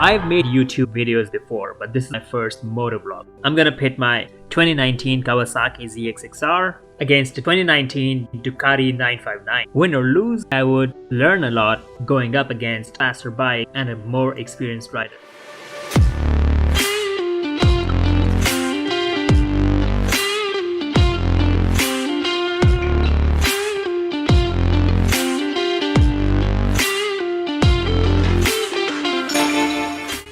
I've made YouTube videos before, but this is my first moto vlog. I'm gonna pit my 2019 Kawasaki ZX6R against the 2019 Ducati 959. Win or lose, I would learn a lot going up against a faster bike and a more experienced rider.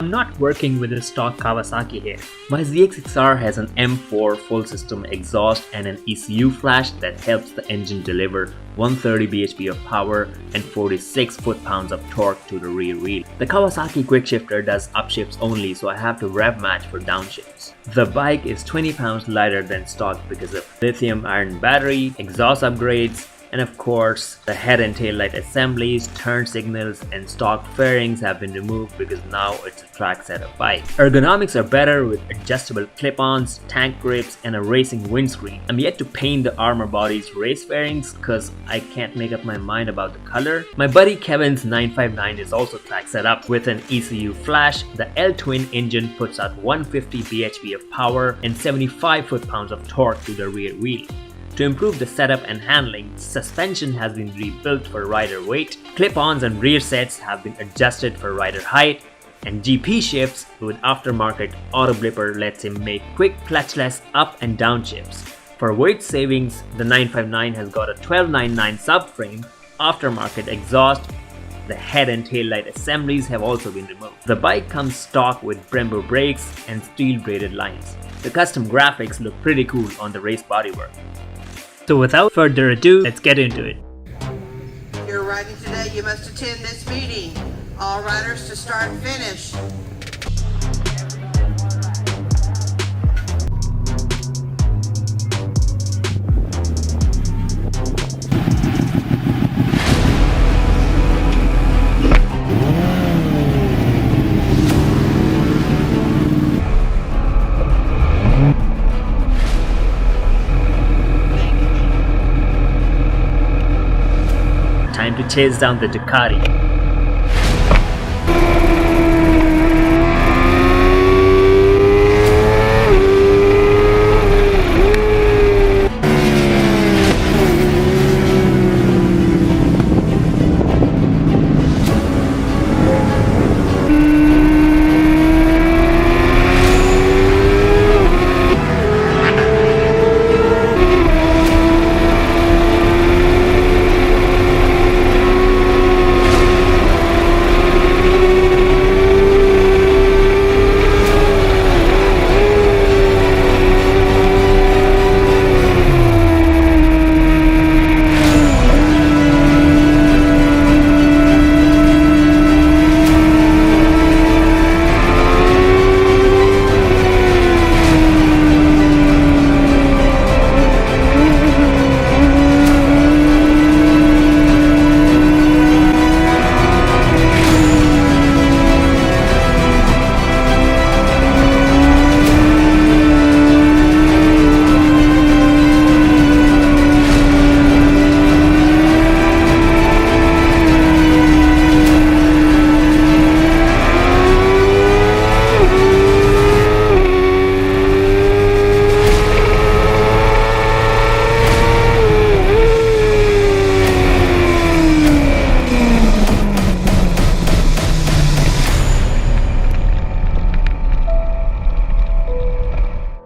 I'm not working with a stock Kawasaki here. My ZX6R has an M4 full system exhaust and an ECU flash that helps the engine deliver 130 bhp of power and 46 foot-pounds of torque to the rear wheel. The Kawasaki quickshifter does upshifts only, so I have to rev match for downshifts. The bike is 20 pounds lighter than stock because of lithium iron battery, exhaust upgrades, and of course, the head and tail light assemblies, turn signals, and stock fairings have been removed because now it's a track setup bike. Ergonomics are better with adjustable clip-ons, tank grips, and a racing windscreen. I'm yet to paint the armor body's race fairings because I can't make up my mind about the color. My buddy Kevin's 959 is also track setup with an ECU flash. The L-twin engine puts out 150 bhp of power and 75 foot-pounds of torque to the rear wheel. To improve the setup and handling, suspension has been rebuilt for rider weight, clip-ons and rear sets have been adjusted for rider height, and GP shifts with aftermarket auto blipper lets him make quick clutchless up and down shifts. For weight savings, the 959 has got a 1299 subframe, aftermarket exhaust. The head and tail light assemblies have also been removed. The bike comes stock with Brembo brakes and steel braided lines. The custom graphics look pretty cool on the race bodywork. So without further ado, let's get into it. You're riding today, you must attend this meeting. All riders to start and finish. Time to chase down the Ducati.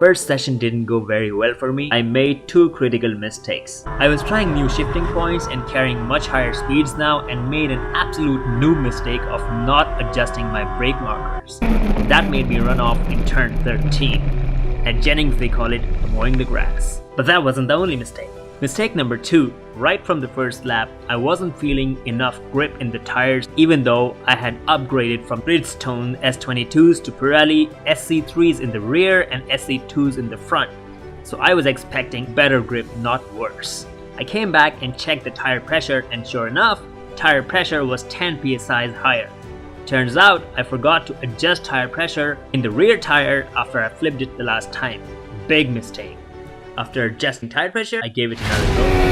First session didn't go very well for me. I made two critical mistakes. I was trying new shifting points and carrying much higher speeds now and made an absolute noob mistake of not adjusting my brake markers. That made me run off in turn 13. At Jennings they call it mowing the grass. But that wasn't the only mistake. Mistake number 2, right from the first lap, I wasn't feeling enough grip in the tires even though I had upgraded from Bridgestone S22s to Pirelli SC3s in the rear and SC2s in the front. So I was expecting better grip, not worse. I came back and checked the tire pressure and sure enough, tire pressure was 10 psi higher. Turns out I forgot to adjust tire pressure in the rear tire after I flipped it the last time. Big mistake. After adjusting tire pressure, I gave it another go.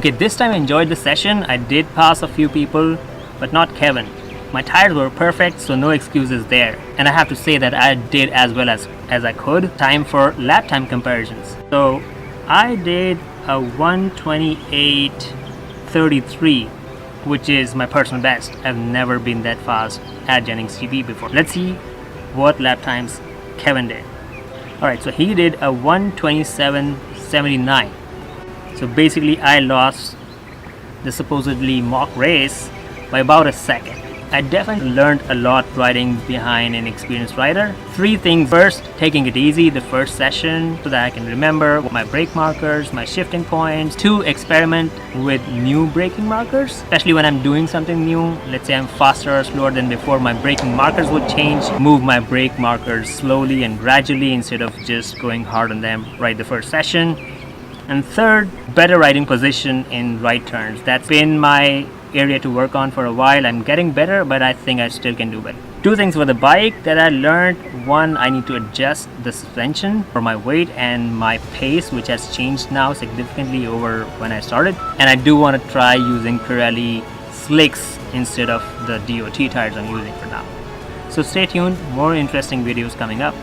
Okay, this time I enjoyed the session. I did pass a few people, but not Kevin. My tires were perfect, so no excuses there. And I have to say that I did as well as I could. Time for lap time comparisons. So I did a 1:28.33, which is my personal best. I've never been that fast at Jennings GP before. Let's see what lap times Kevin did. Alright, so he did a 1:27.79. So basically I lost the supposedly mock race by about a second. I definitely learned a lot riding behind an experienced rider. 3 things. First, taking it easy the first session so that I can remember my brake markers, my shifting points. 2, experiment with new braking markers, especially when I'm doing something new. Let's say I'm faster or slower than before, my braking markers would change. Move my brake markers slowly and gradually instead of just going hard on them right the first session. And third, better riding position in right turns. That's been my area to work on for a while. I'm getting better, but I think I still can do better. 2 things for the bike that I learned. 1, I need to adjust the suspension for my weight and my pace, which has changed now significantly over when I started. And I do want to try using Pirelli slicks instead of the DOT tires I'm using for now. So stay tuned, more interesting videos coming up.